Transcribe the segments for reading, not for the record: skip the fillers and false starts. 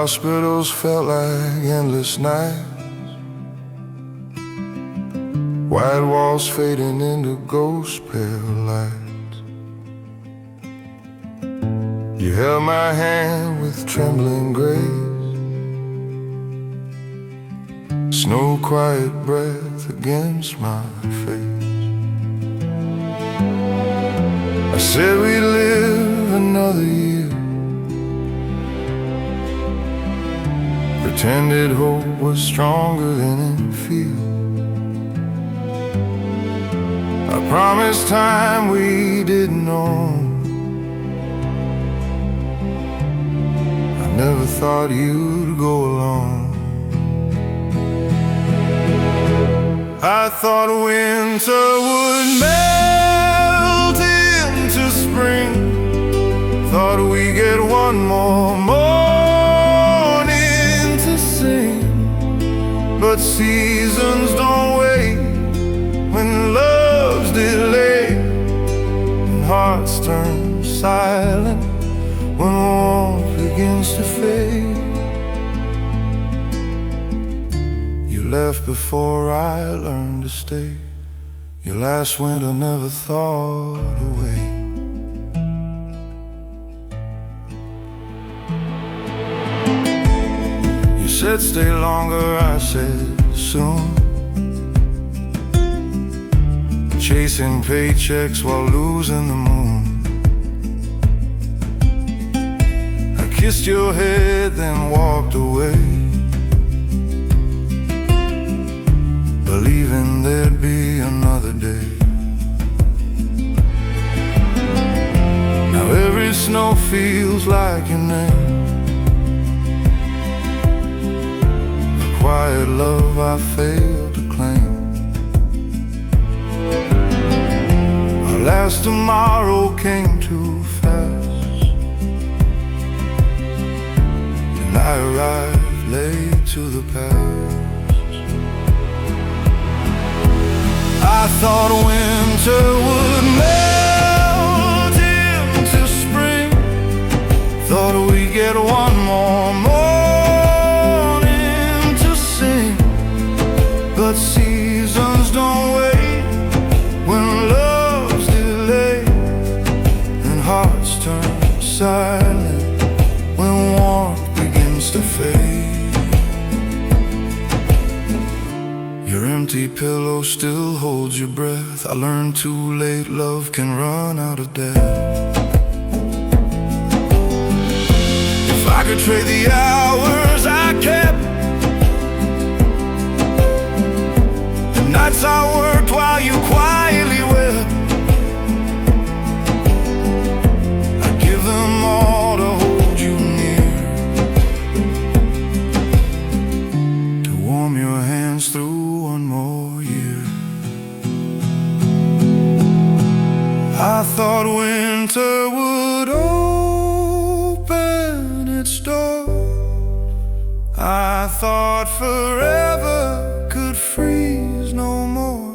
hospitals felt like endless nights, white walls fading into ghost pale lights. You held my hand with trembling grace, snow quiet breath against my face. I said we'd live another year, pretended hope was stronger than in fear. I promised time we didn't know. I never thought you'd go alone. I thought winter would melt into spring, thought we'd get one more morning to sing. But seasons don't wait when love's delayed, and hearts turn silent when warmth begins to fade. You left before I learned to stay. Your last winter never thought away. You said stay longer, I said soon, chasing paychecks while losing the moon. I kissed your head, then walked away, believing there'd be another day. Now every snow feels like your name, a quiet love I failed to claim. Our last tomorrow came too fast, and I arrived late to the past. I thought winter would melt into spring, thought we'd get one more morning to sing. But seasons don't wait when love's delayed, and hearts turn silent when warmth begins to fade. Your empty pillow still holds your breath. I learned too late love can run out of death. If I could trade the hours I kept, the nights I worked while you quietly wept, I'd give them all to hold you near, to warm your hands through one more year. I thought winter would open its door, I thought forever could freeze no more.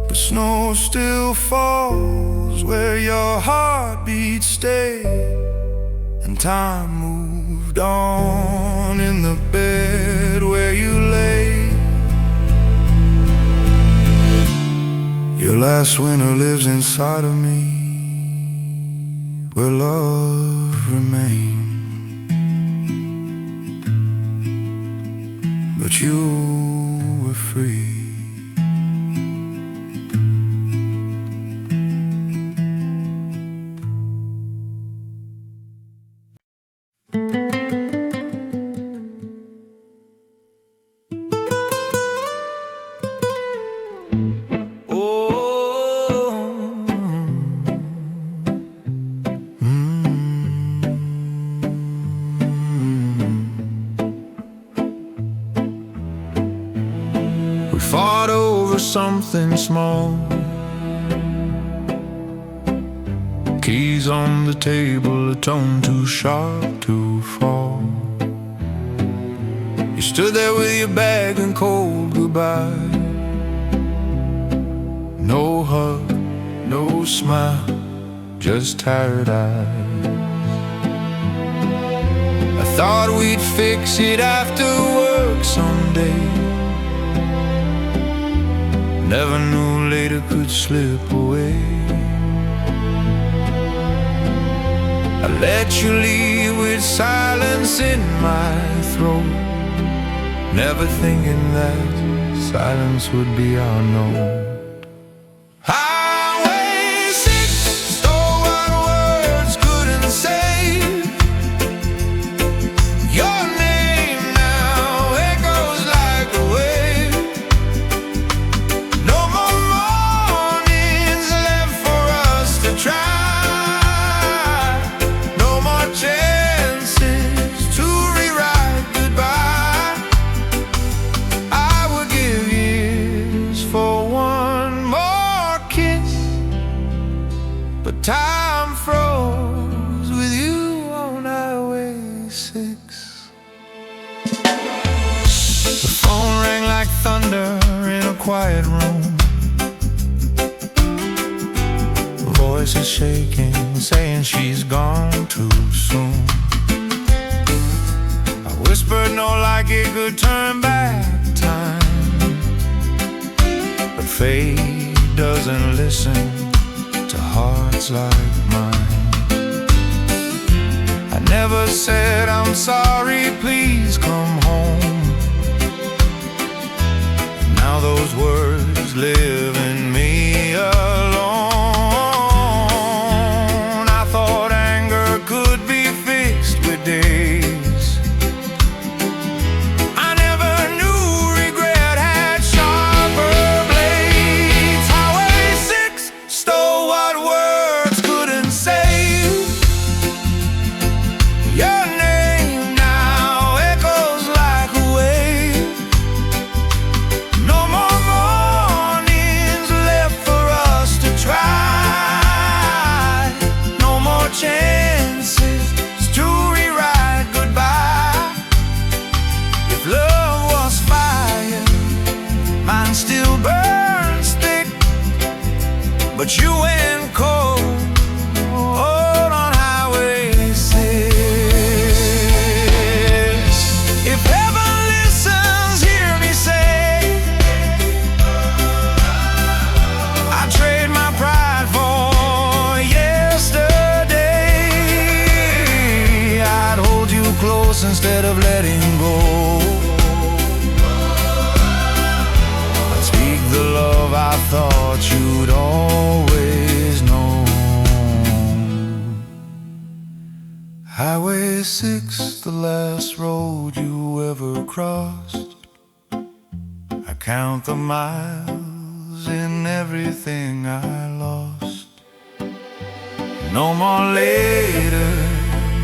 But snow still falls where your heartbeat stayed, and time moved on in the bed where you lay. Your last winter lives inside of me, where love remained, but you were free. We fought over something small, keys on the table, a tone too sharp to fall. You stood there with your bag and cold goodbye. No hug, no smile, just tired eyes. I Thought we'd fix it after work someday. Never knew later could slip away. I let you leave with silence in my throat, never thinking that silence would be our note. Highway 6 stole what words couldn't say. Your name now echoes like a wave. No more mornings left for us to try. No more chances to rewrite goodbye. I would give years for one more kiss, but time froze with you on Highway 6. The phone rang like thunder in a quiet room. Voice is shaking, saying she's gone too soon. I whispered no, like it could turn back time, but fate doesn't listen to hearts like mine. I never said I'm sorry, please come home. Now those words live in me alone. I thought anger could be fixed with days. I never knew regret had sharper blades. Highway 6 stole what words couldn't say. Your name now echoes like a wave. No more mornings left for us to try. No more chances to rewrite goodbye. If love was fire, mine still burns thick, but you went cold on Highway 6. If heaven listens, hear me say, I trade my pride for yesterday. I'd hold you close instead of letting go. I'd speak the love I thought you'd always know. Highway 6, the last road you ever crossed. I count the miles in everything I lost. No more later,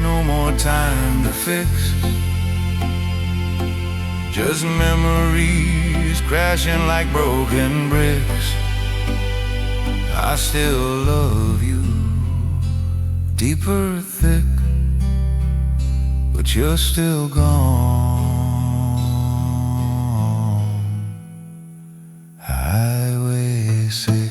no more time to fix. Just memories crashing like broken bricks. I still love you, deeper, thick, but you're still gone. Highway 6.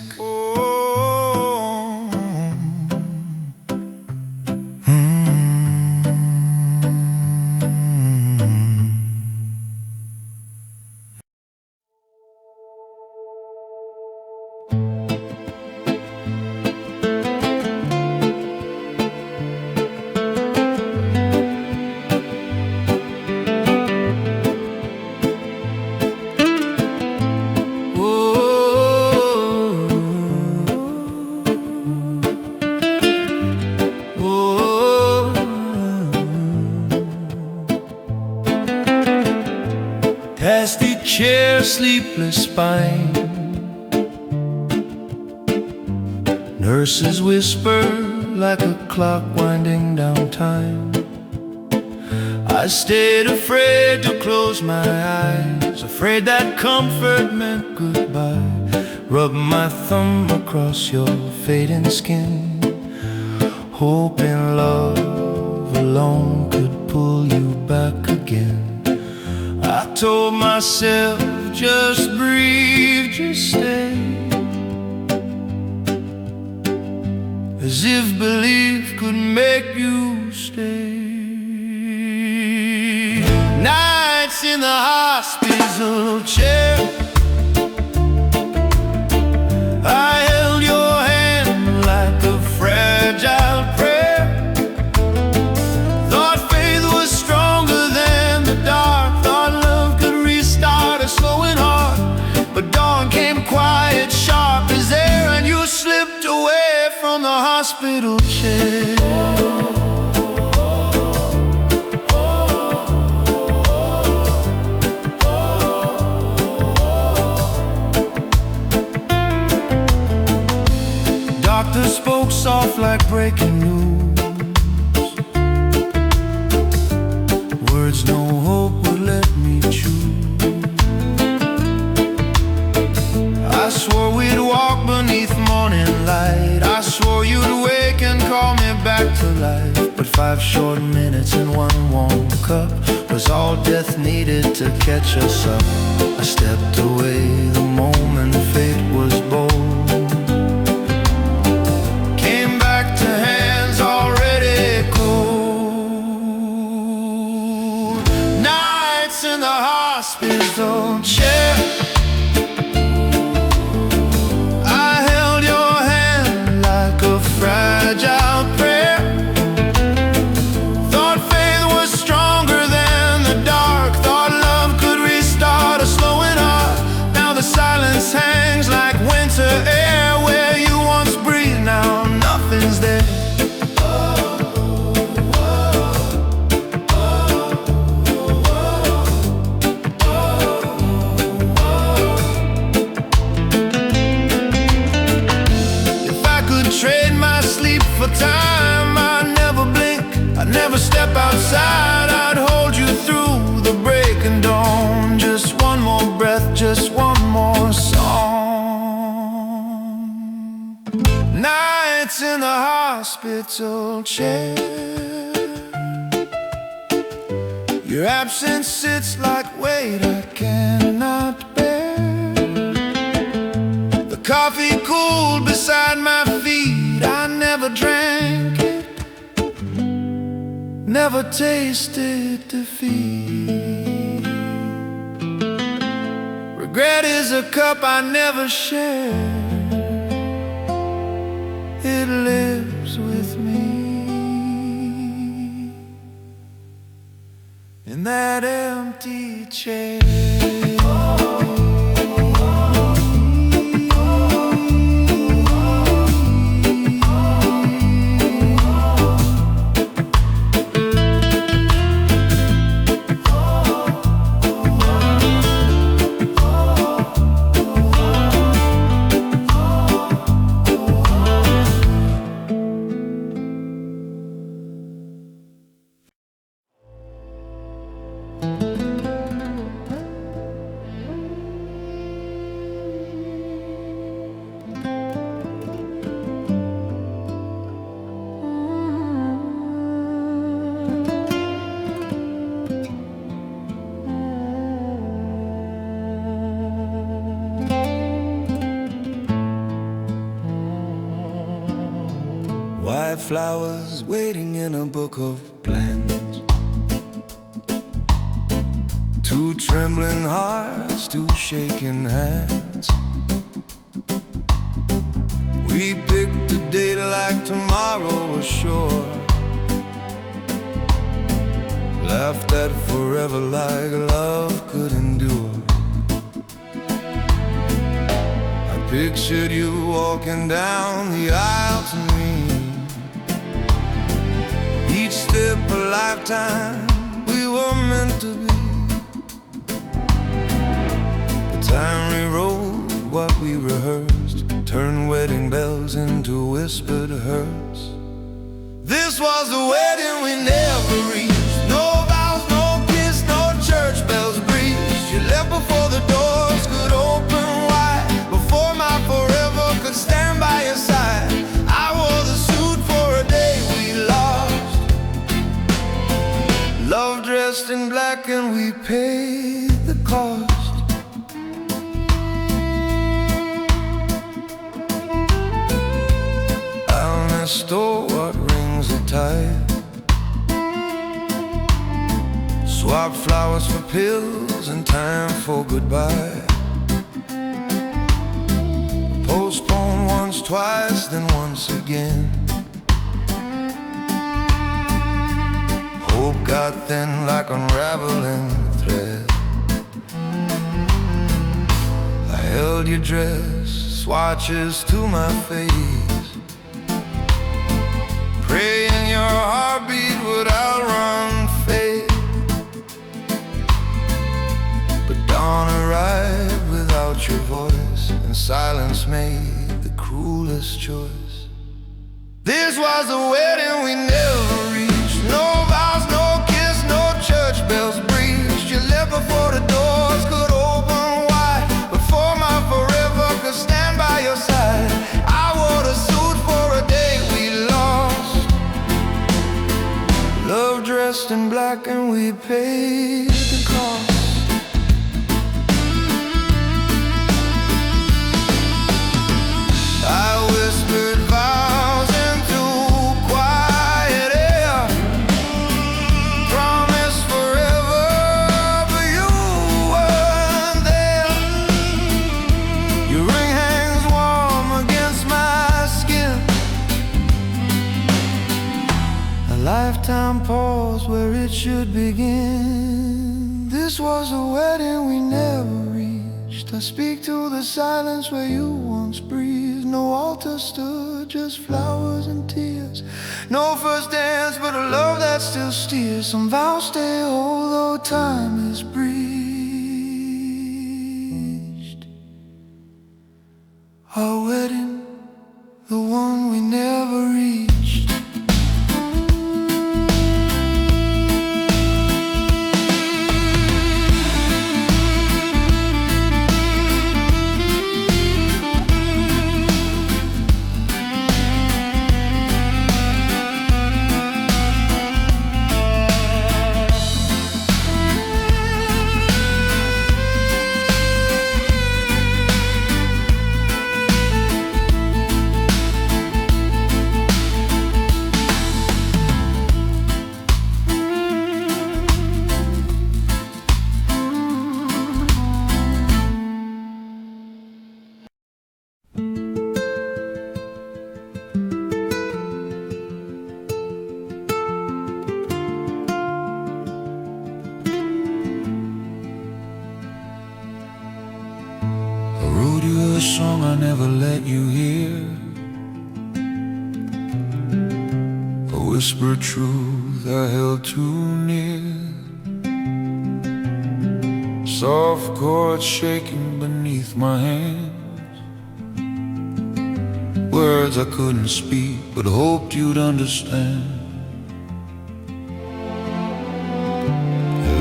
Tasty chair, sleepless spine. Nurses whisper like a clock winding down time. I stayed afraid to close my eyes, afraid that comfort meant goodbye. Rub my thumb across your fading skin, hoping love alone could pull you back again. I told myself, just breathe, just stay, as if belief could make you stay. the hospital chair. I held your hand like a fragile prayer. Thought faith was stronger than the dark. Thought love could restart a slowing heart. But dawn came quiet, sharp as air, and you slipped away from the hospital chair. Doctor spoke soft like breaking news. Words no hope would let me choose. I swore we'd walk beneath morning light. I swore you'd wake and call me back to life. But 5 short minutes and 1 warm cup was all death needed to catch us up. I stepped away the moment fate was bold. In the hospital chair, I held your hand like a fragile prayer. Thought faith was stronger than the dark. Thought love could restart a slowing heart. Now the silence hangs like winter air. Where you once breathed, now nothing's there. Trade my sleep for time, I'd never blink, I'd never step outside. I'd hold you through the break and dawn. Just one more breath, just one more song. Nights in the hospital chair, your absence sits like weight I cannot bear. The coffee cooled beside my feet, I never drank it, never tasted defeat. Regret is a cup I never shared. It lives with me in that empty chair. White flowers waiting in a book of plans. 2 trembling hearts, 2 shaking hands. We picked a date like tomorrow was sure. Laughed at forever like love could endure. I pictured you walking down the aisle to me. Each step a lifetime, we were meant to be. The time rewrote what we rehearsed, turned wedding bells into whispered hearse. This was the wedding we never reached. No vows, no kiss, no church bells breathed. You left before the doors could open wide, before my forever could stand by your side. I wore the suit for a day we lost. Love dressed in black and we paid the cost. I'll never store what rings are tight. Swap flowers for pills and time for goodbye. Postpone once, twice, then once again. Hope got thin like unraveling thread. I held your dress, swatches to my face, praying your heartbeat would outrun fate. But dawn arrived without your voice, and silence made the cruelest choice. This was a wedding we never reached. No vows, no kiss, no church bells breached. You left before the doors could open wide, before my forever could stand by your side. I wore the suit for a day we lost. Love dressed in black and we paid the cost. I whispered vows into quiet air, promised forever, but you weren't there. Your ring hangs warm against my skin, a lifetime pause where it should begin. This was a wedding we never reached. I speak to the silence where you once breathed. No altar stood, just flowers and tears. No first dance, but a love that still steers. Some vows stay whole, though time is breached. Our wedding, the one we never reached. A song I never let you hear, a whispered truth I held too near. Soft chords shaking beneath my hands, words I couldn't speak but hoped you'd understand.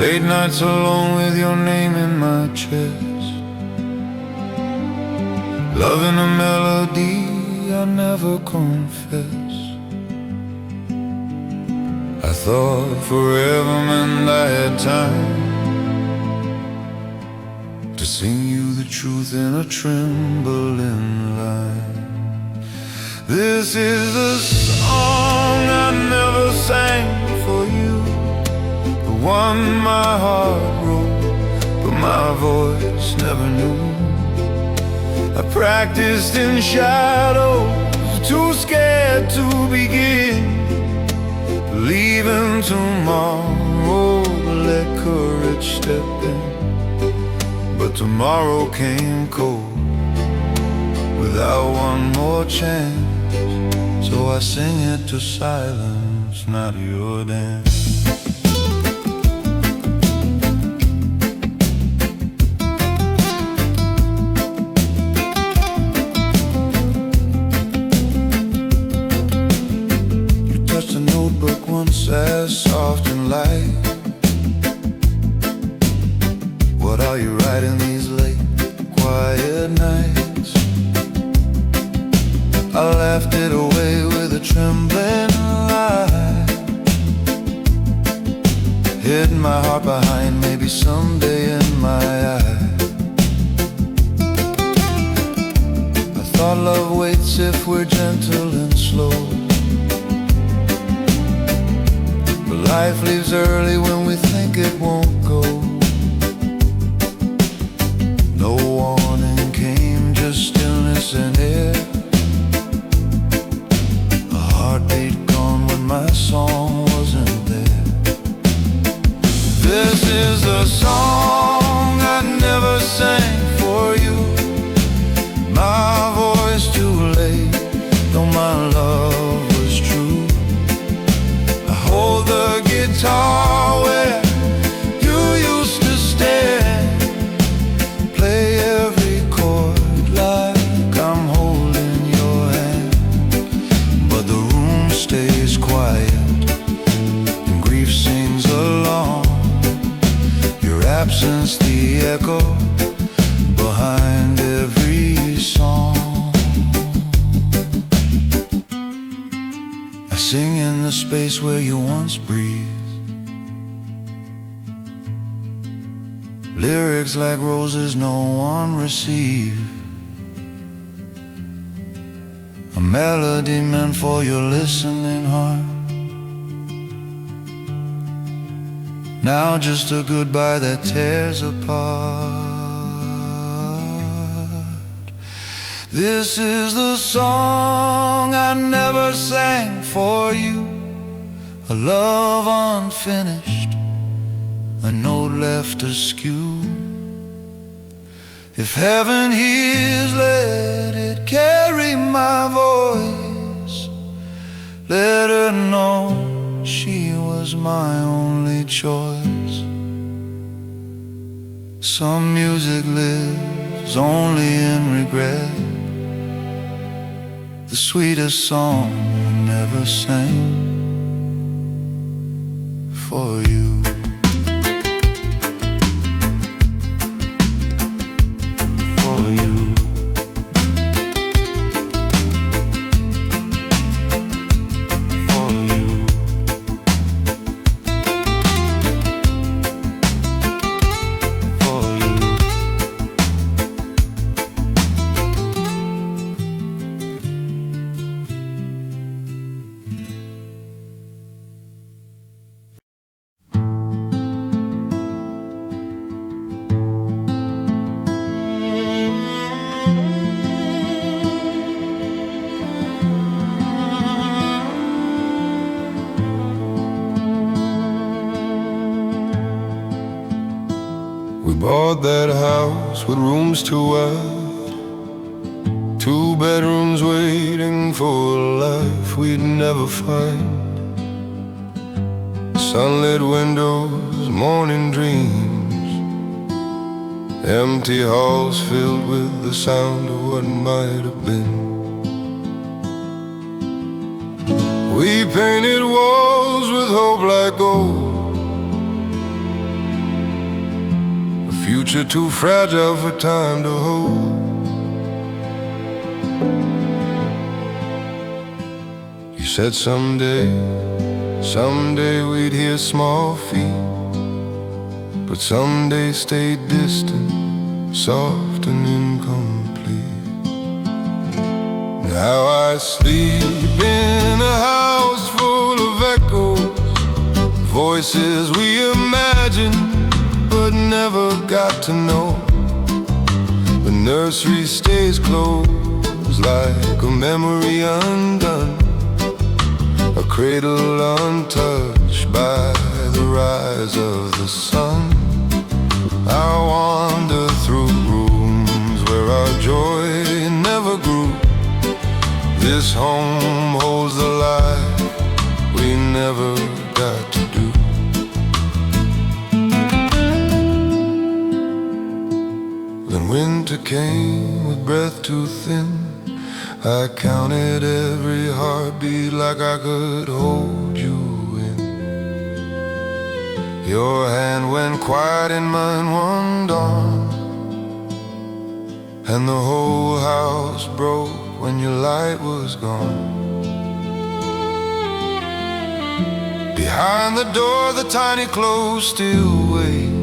Late nights alone with your name in my chest, loving a melody I never confess. I thought forever meant I had time to sing you the truth in a trembling line. This is the song I never sang for you, the one my heart wrote, but my voice never knew. I practiced in shadows, too scared to begin, believing tomorrow will let courage step in. But tomorrow came cold, without one more chance, so I sing it to silence, not your dance. As soft and light, what are you writing these late, quiet nights? I left it away with a trembling lie, hid my heart behind maybe someday in my eye. I thought love waits if we're gentle and slow, life leaves early when we think it won't go. No warning came, just stillness and air. A heartbeat gone when my song wasn't there. This is the song I never sang for you. My voice too late, though my love was true. I hold the guitar where you used to stand, play every chord like I'm holding your hand. But the room stays quiet and grief sings along, your absence the echo behind every song. I sing in the space where you once breathed, lyrics like roses no one received, a melody meant for your listening heart. Now just a goodbye that tears apart. This is the song I never sang for you, a love unfinished, a note left askew. If heaven hears, let it carry my voice. Let her know she was my only choice. Some music lives only in regret, the sweetest song I never sang for you. For you. For you. For you. We bought that house with rooms to add, 2 bedrooms waiting for a life we'd never find. Sunlit windows, morning dreams, empty halls filled with the sound of what might have been. We painted walls with hope like gold, future too fragile for time to hold. You said someday we'd hear small feet, but someday stayed distant, soft and incomplete. Now I sleep in a house full of echoes, voices we imagined but never got to know. The nursery stays closed like a memory undone, a cradle untouched by the rise of the sun. I wander through rooms where our joy never grew. This home holds the life we never got to do. Winter came with breath too thin. I counted every heartbeat like I could hold you in. Your hand went quiet in mine one dawn, and the whole house broke when your light was gone. Behind the door, the tiny clothes still wait,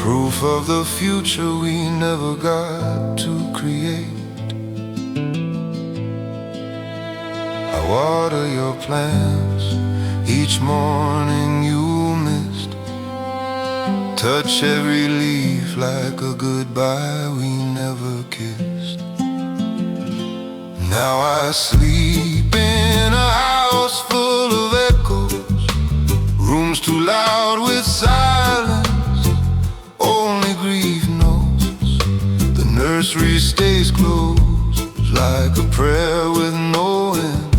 proof of the future we never got to create. I water your plants each morning, you touch every leaf like a goodbye we never kissed. Now I sleep in a house full of echoes, rooms too loud with silence, only grief knows. The nursery stays closed like a prayer with no end,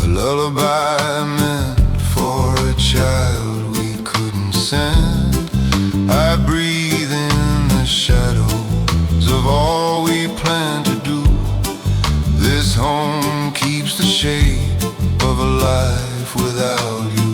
a lullaby meant for a child we couldn't send. I breathe in the shadows of all we plan to do. This home keeps the shape of a life without you.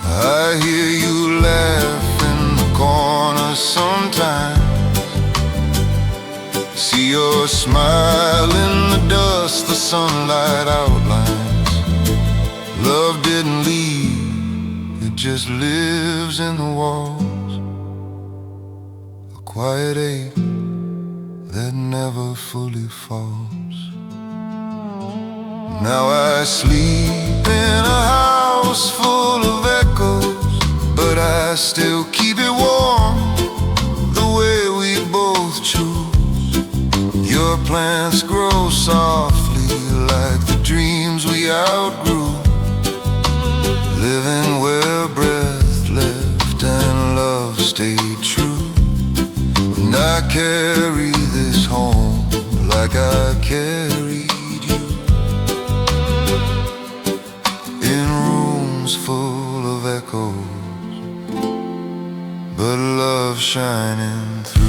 I hear you laugh in the corner sometimes, see your smile in the dust the sunlight outlines. Love didn't leave, it just lives in the walls, a quiet ache that never fully falls. Now I sleep in a house full of echoes, but I still keep it warm the way we both choose. Your plants grow softly like the dreams we outgrew, living where breath left and love stayed true. And I carry this home like I carried you, in rooms full of echoes, but love shining through.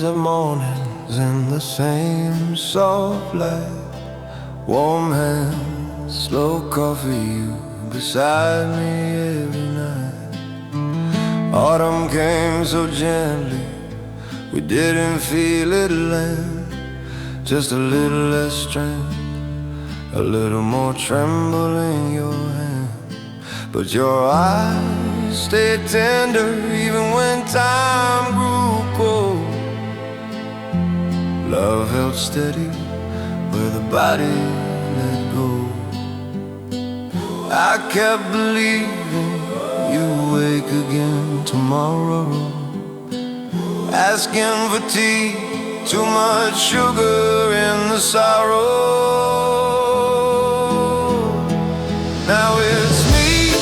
Of mornings in the same soft light, warm hands, slow coffee, you beside me every night. Autumn came so gently, we didn't feel it land. Just a little less strength, a little more tremble in your hand. But your eyes stayed tender even when time grew cold. Love held steady where the body let go. I kept believing you'd wake again tomorrow, asking for tea, too much sugar in the sorrow. Now it's me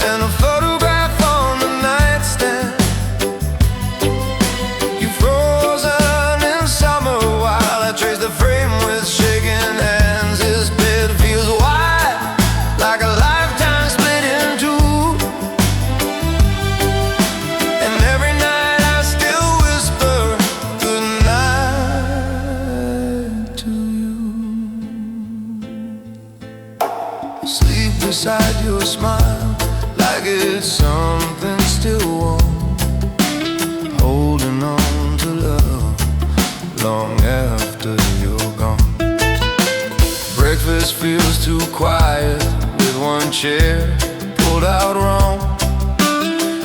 and a photograph on the nightstand. You frozen in summer while I trace the frame with shaking hands. This bed feels wide, like a lifetime split in two. And every night I still whisper goodnight to you. Sleep beside your smile like it's something still warm, holding on to love long after you're gone. Breakfast feels too quiet with one chair pulled out wrong.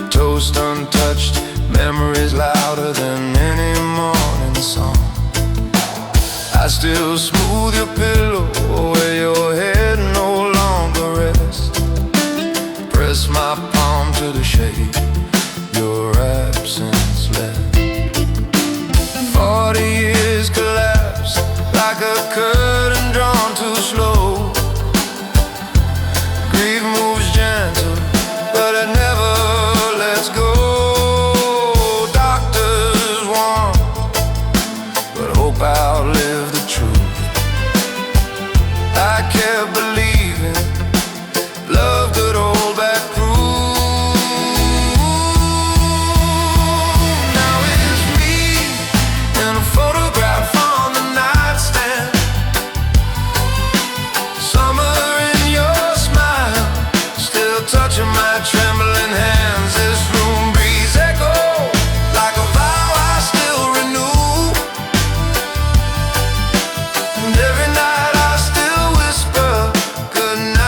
Toast untouched, memories louder than any morning song. I still smooth your pillow where your head no longer rests. Press my palm to the shade your absence left. 40 years collapsed like a curtain outlive the truth. I kept believing love could hold back through. Now it's me in a photograph on the nightstand. Summer in your smile, still touching my trembling hands. This room breathes echo like a vow I still renew. And every night I still whisper goodnight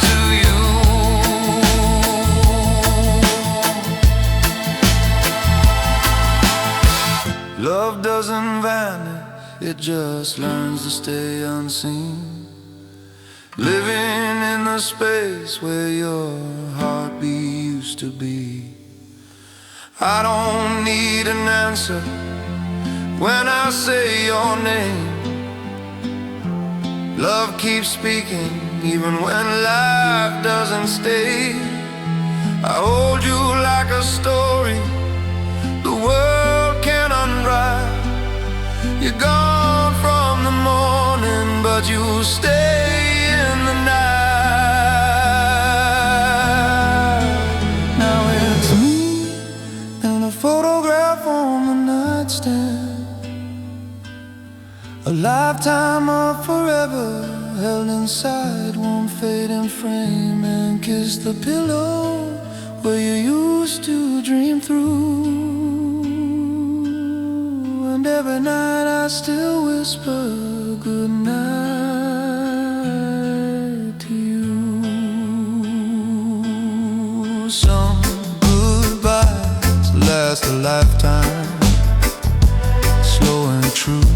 to you. Love doesn't vanish, it just learns to stay unseen. Living in the space where your heartbeat used to be. I don't need an answer when I say your name. Love keeps speaking even when life doesn't stay. I hold you like a story the world can't unwrite. You're gone from the morning, but you stay in the night. Now it's me and a photograph on the nightstand. A lifetime of forever held inside one fading frame, and kiss the pillow where you used to dream through. And every night I still whisper goodnight to you. Some goodbyes last a lifetime, slow and true.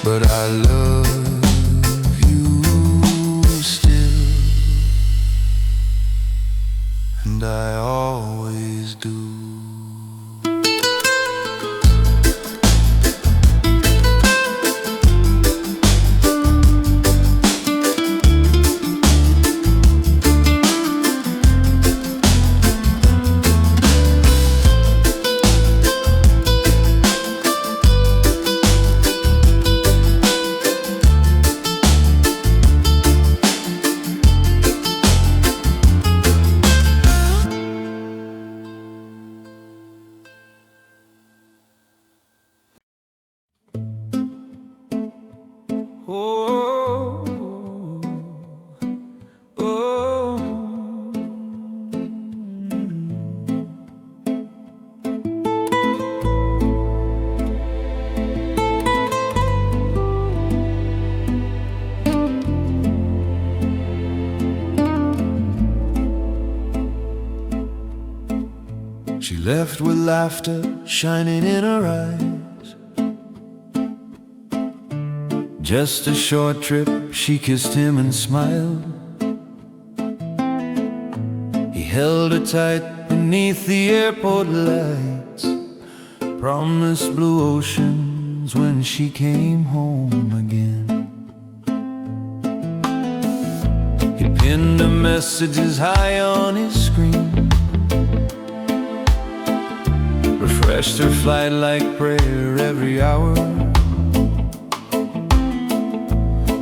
But I love you still, and I always do. She left with laughter shining in her eyes. Just a short trip, she kissed him and smiled. He held her tight beneath the airport lights, promised blue oceans when she came home again. He pinned her messages high on his screen, refreshed her flight like prayer every hour.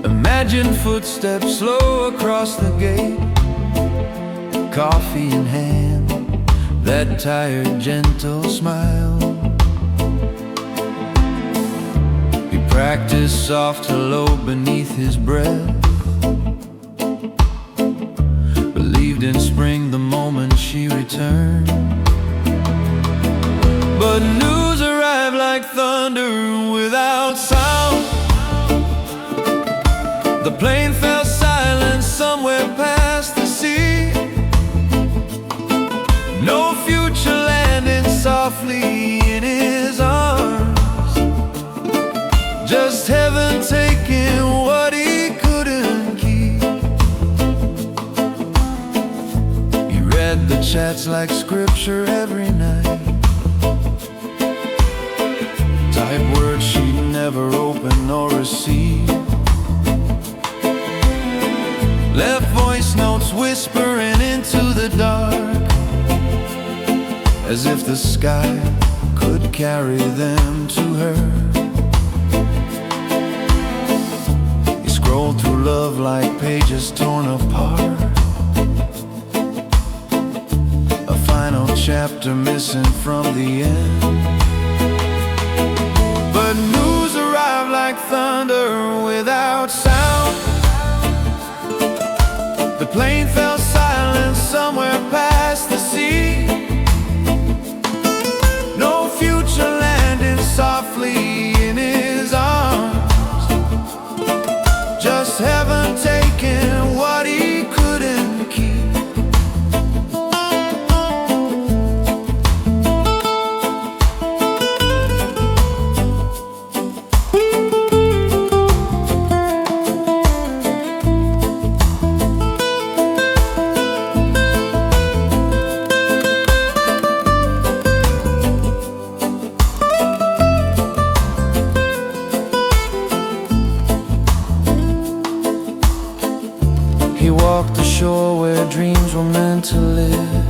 Imagine footsteps slow across the gate, coffee in hand, that tired, gentle smile. He practiced soft hello beneath his breath, believed in spring the moment she returned. But news arrived like thunder without sound. The plane fell silent somewhere past the sea. No future landing softly in his arms, just heaven taking what he couldn't keep. He read the chats like scripture every night, type words she'd never open or receive, left voice notes whispering into the dark. as if the sky could carry them to her. He scrolled through love like pages torn apart, a final chapter missing from the end. But news arrived like thunder without sound. The plane fell silent somewhere past the sea. No future landed softly in his arms, just heaven taking what he couldn't keep. He walked the shore where dreams were meant to live.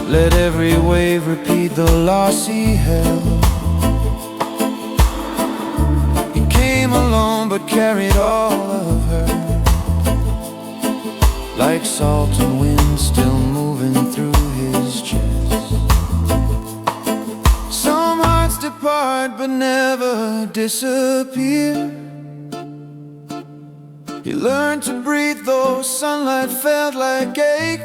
Let every wave repeat the loss he held. He came alone but carried all of her, like salt and wind still moving through his chest. Some hearts depart but never disappear. He learned to breathe though sunlight felt like ache.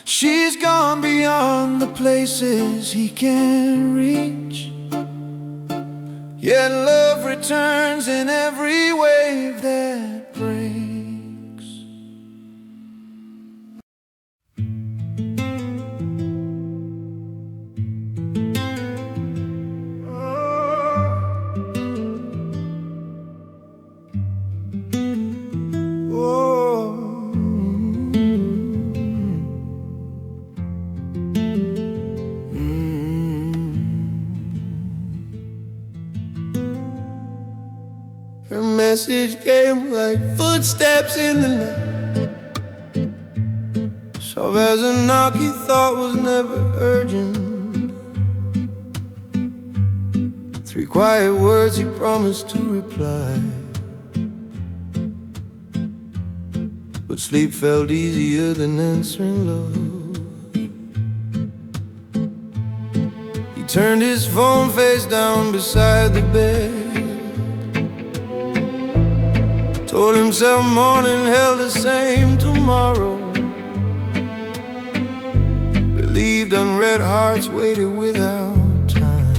She's gone beyond the places he can reach, yet love returns in every wave that breaks. Her message came like footsteps in the night, soft as a knock he thought was never urgent. Three quiet words he promised to reply, but sleep felt easier than answering love. He turned his phone face down beside the bed, told himself morning held the same tomorrow. Believed unread hearts waited without time.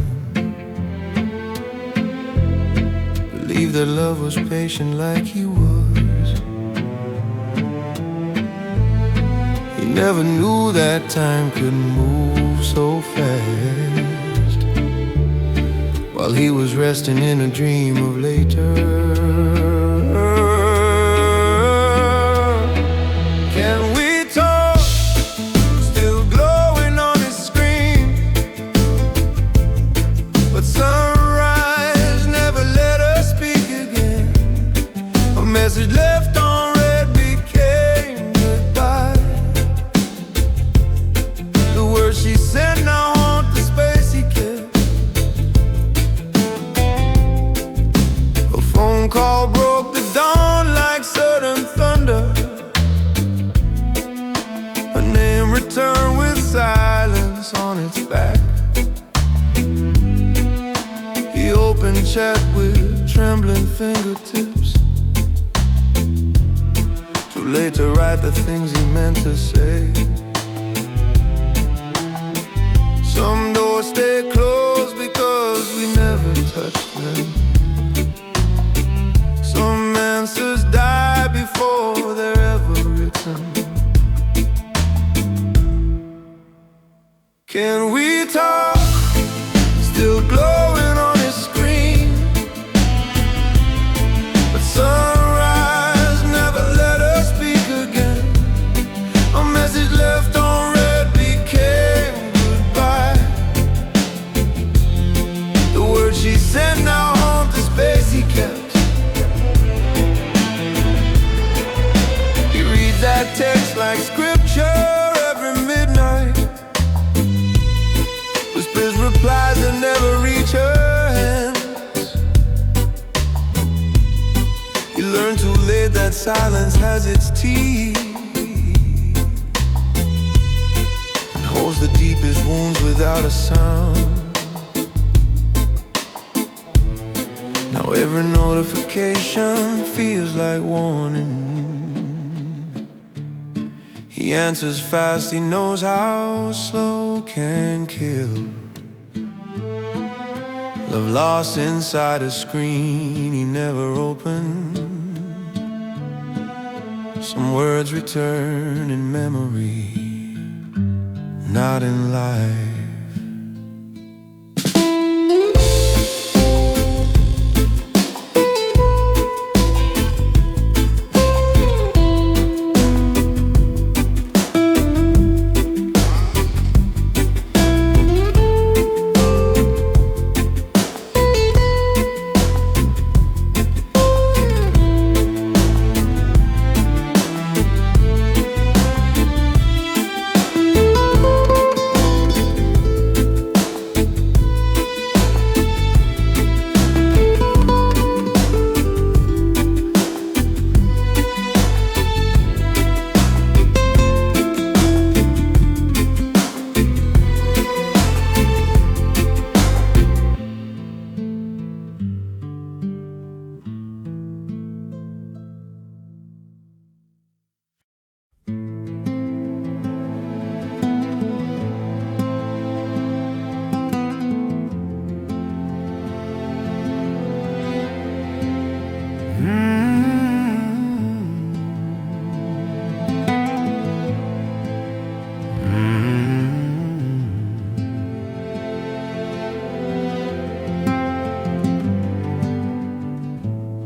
Believed that love was patient like he was. He never knew that time could move so fast, while he was resting in a dream of later. Message left on red became goodbye. The words she said now haunt the space he kept. A phone call broke the dawn like sudden thunder. Her name returned with silence on its back. He opened chat with trembling fingertips, too late to write the things he meant to say. Some doors stay closed because we never touched them. Some answers die before they're ever written. Can we talk? Still glowing on his screen, but sunrise never let us speak again. A message left on red became goodbye. The words she said now haunt the space he kept. He reads that text like scripture, that silence has its teeth and holds the deepest wounds without a sound. Now every notification feels like warning. He answers fast, he knows how slow can kill. Love lost inside a screen he never opened. Some words return in memory, not in life.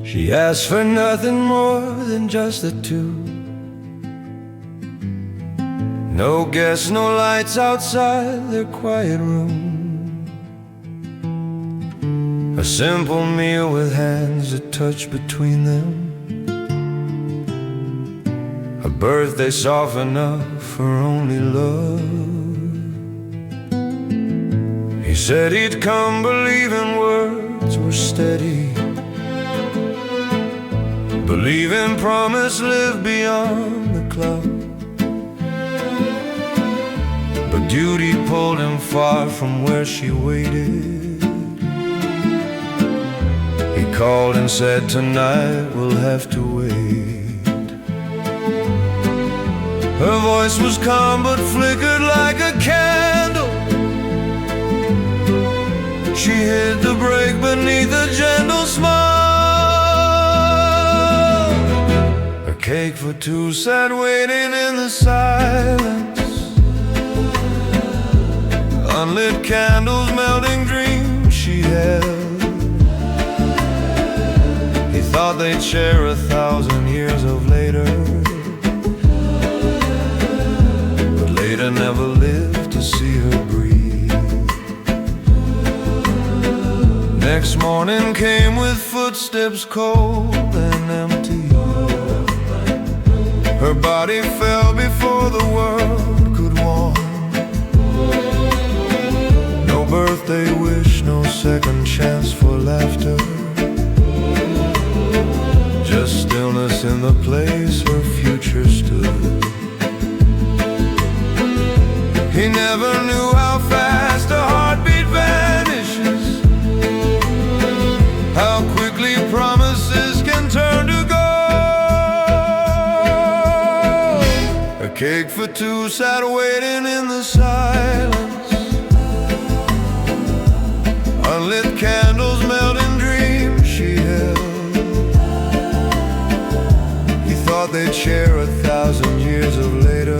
She asked for nothing more than just the two. No guests, no lights outside their quiet room. A simple meal with hands that touch between them. A birthday soft enough for only love. He said he'd come believing words were steady, believe in promise, live beyond the club. But duty pulled him far from where she waited. He called and said, tonight we'll have to wait. Her voice was calm but flickered like a candle. She hid the break beneath a gentle smile. Cake for two sat waiting in the silence. Unlit candles, melting dreams she held. He thought they'd share 1,000 years of later, but later never lived to see her breathe. Next morning came with footsteps cold and empty. Her body fell before the world could warm. No birthday wish, no second chance for laughter. Just stillness in the place her future stood. He never knew how fast a heartbeat vanishes, how quickly promises can turn to gold. A cake for two sat waiting in the silence. Unlit candles, melting dreams she held. He thought they'd share 1,000 years of later,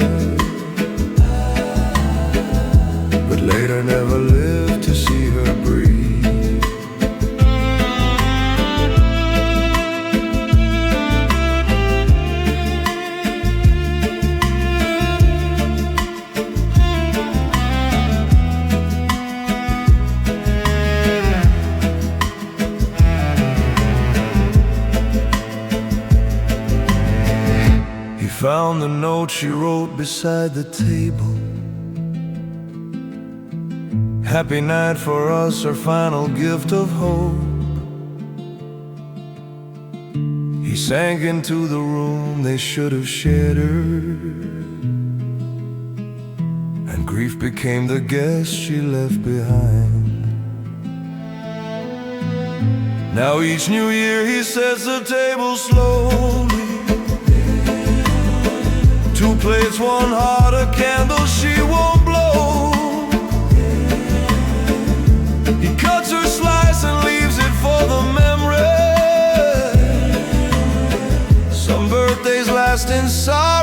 but later never lived to see her breathe. Found the note she wrote beside the table. Happy night for us, our final gift of hope. He sank into the room they should have shared her, and grief became the guest she left behind. Now each new year he sets the table slowly, 2 plates, 1 heart, a candle she won't blow. He cuts her slice and leaves it for the memory. Some birthdays last inside